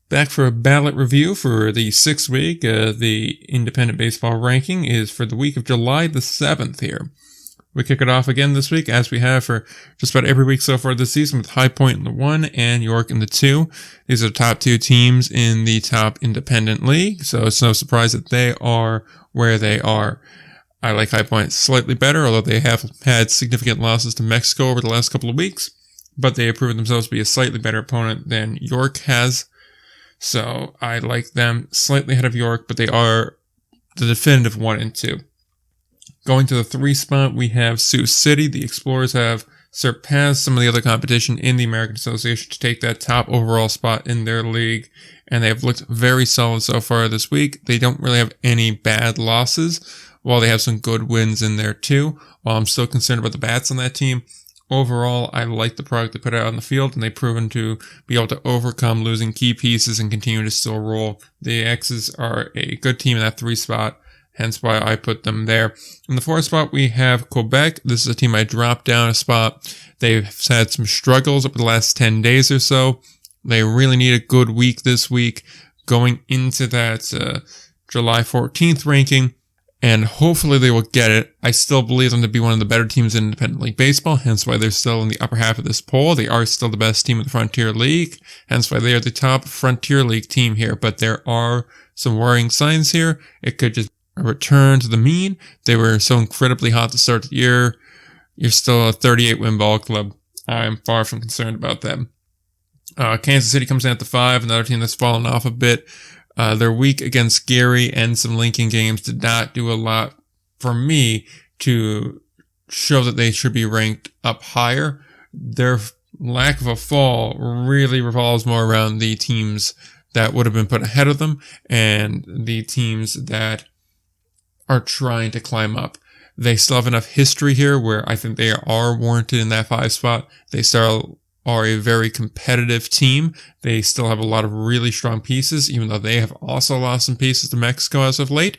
Back for a ballot review for the 6th week. The independent baseball ranking is for the week of July the 7th here. We kick it off again this week, as we have for just about every week so far this season, with High Point in the 1 and York in the 2. These are the top two teams in the top independent league, so it's no surprise that they are where they are. I like High Point slightly better, although they have had significant losses to Mexico over the last couple of weeks, but they have proven themselves to be a slightly better opponent than York has. So I like them slightly ahead of York, but they are the definitive 1 and 2. Going to the 3 spot, we have Sioux City. The Explorers have surpassed some of the other competition in the American Association to take that top overall spot in their league, and they have looked very solid so far this week. They don't really have any bad losses, while they have some good wins in there too. While I'm still concerned about the bats on that team, overall, I like the product they put out on the field, and they've proven to be able to overcome losing key pieces and continue to still roll. The X's are a good team in that 3 spot, hence why I put them there. In the 4 spot, we have Quebec. This is a team I dropped down a spot. They've had some struggles over the last 10 days or so. They really need a good week this week going into that July 14th ranking, and hopefully they will get it. I still believe them to be one of the better teams in independent league baseball, hence why they're still in the upper half of this poll. They are still the best team in the Frontier League, hence why they are the top Frontier League team here. But there are some worrying signs here. It could just return to the mean. They were so incredibly hot to start the year. You're still a 38-win ball club. I'm far from concerned about them. Kansas City comes in at the 5, another team that's fallen off a bit. Their week against Gary and some Lincoln games did not do a lot for me to show that they should be ranked up higher. Their lack of a fall really revolves more around the teams that would have been put ahead of them and the teams that are trying to climb up. They still have enough history here where I think they are warranted in that 5 spot. They still are a very competitive team. They still have a lot of really strong pieces, even though they have also lost some pieces to Mexico as of late.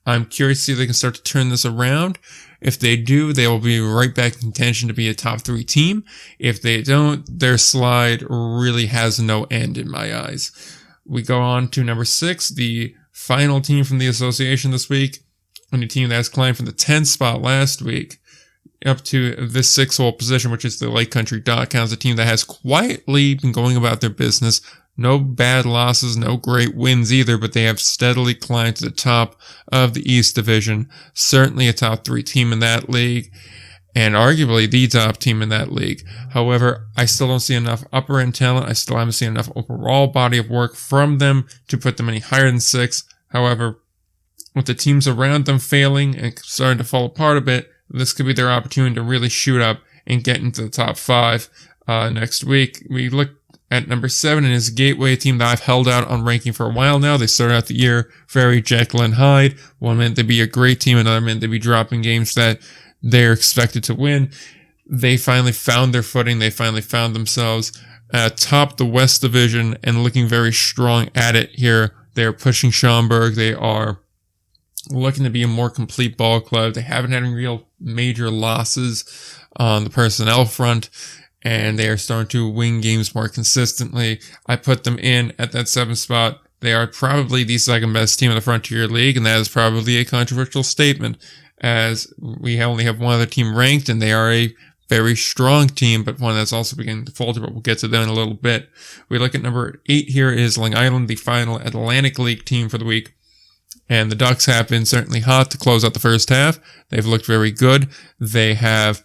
I'm curious to see if they can start to turn this around. If they do, they will be right back in contention to be a top 3 team. If they don't, their slide really has no end in my eyes. We go on to number 6, the final team from the association this week, and a team that has climbed from the 10th spot last week up to this 6th hole position, which is the Lake Country Dot-Cons, a team that has quietly been going about their business. No bad losses, no great wins either, but they have steadily climbed to the top of the East Division. Certainly a top 3 team in that league, and arguably the top team in that league. However, I still don't see enough upper end talent. I still haven't seen enough overall body of work from them to put them any higher than 6. However, with the teams around them failing and starting to fall apart a bit, this could be their opportunity to really shoot up and get into the top 5 next week. We look at number 7, and is Gateway, a team that I've held out on ranking for a while now. They started out the year very Jekyll and Hyde. One minute they'd be a great team, another minute they'd be dropping games that they're expected to win. They finally found their footing. They finally found themselves atop the West Division and looking very strong at it here. They're pushing Schaumburg. They are looking to be a more complete ball club. They haven't had any real major losses on the personnel front, and they are starting to win games more consistently. I put them in at that 7th spot. They are probably the 2nd best team in the Frontier League, and that is probably a controversial statement, as we only have one other team ranked, and they are a very strong team, but one that's also beginning to falter, but we'll get to that in a little bit. We look at number 8 here is Long Island, the final Atlantic League team for the week. And the Ducks have been certainly hot to close out the first half. They've looked very good. They have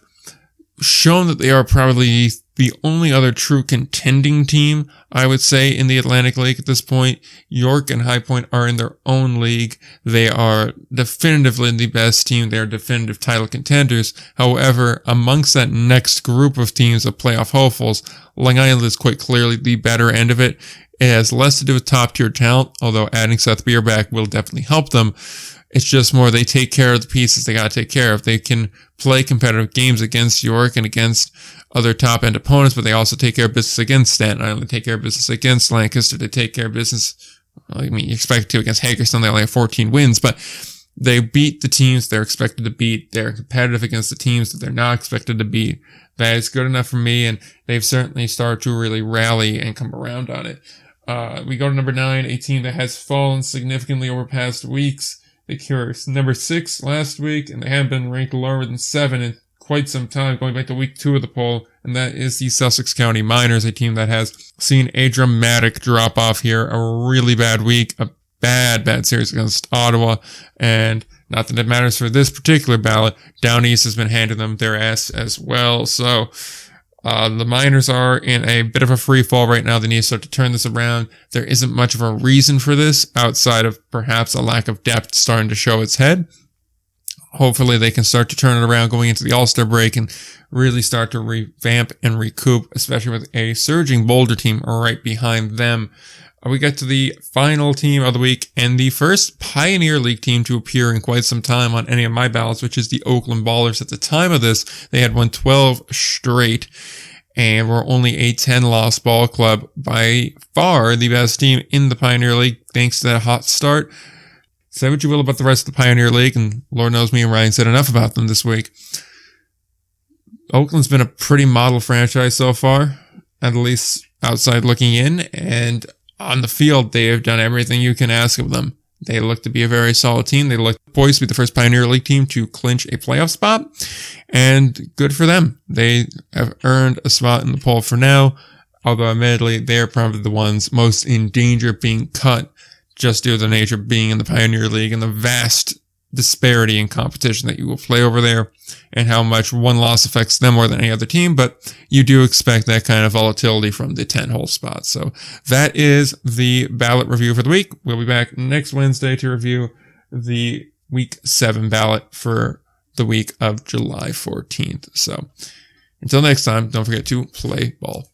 shown that they are probably the only other true contending team, I would say, in the Atlantic League at this point. York and High Point are in their own league. They are definitively the best team. They are definitive title contenders. However, amongst that next group of teams of playoff hopefuls, Long Island is quite clearly the better end of it. It has less to do with top-tier talent, although adding Seth Beer back will definitely help them. It's just more they take care of the pieces they got to take care of. They can play competitive games against York and against other top-end opponents, but they also take care of business against Staten Island. They take care of business against Lancaster. They take care of business, I mean, you expect to against Hagerstown. They only have 14 wins, but they beat the teams they're expected to beat. They're competitive against the teams that they're not expected to beat. That is good enough for me, and they've certainly started to really rally and come around on it. We go to number 9, a team that has fallen significantly over past weeks. They were number 6 last week, and they haven't been ranked lower than 7 in quite some time, going back to week 2 of the poll, and that is the Sussex County Miners, a team that has seen a dramatic drop-off here, a really bad week, a bad series against Ottawa, and not that it matters for this particular ballot, Down East has been handing them their ass as well, so the Miners are in a bit of a free fall right now. They need to start to turn this around. There isn't much of a reason for this outside of perhaps a lack of depth starting to show its head. Hopefully they can start to turn it around going into the All-Star break and really start to revamp and recoup, especially with a surging Boulder team right behind them. We get to the final team of the week and the first Pioneer League team to appear in quite some time on any of my ballots, which is the Oakland Ballers. At the time of this, they had won 12 straight and were only a 10-loss ball club, by far the best team in the Pioneer League thanks to that hot start. Say what you will about the rest of the Pioneer League, and Lord knows me and Ryan said enough about them this week. Oakland's been a pretty model franchise so far, at least outside looking in, and on the field, they have done everything you can ask of them. They look to be a very solid team. They look poised to be the first Pioneer League team to clinch a playoff spot, and good for them. They have earned a spot in the poll for now, although admittedly, they're probably the ones most in danger of being cut just due to the nature of being in the Pioneer League and the vast disparity in competition that you will play over there and how much one loss affects them more than any other team. But you do expect that kind of volatility from the 10-hole spot. So that is the ballot review for the week. We'll be back next Wednesday to review the week 7 ballot for the week of July 14th. So until next time, don't forget to play ball.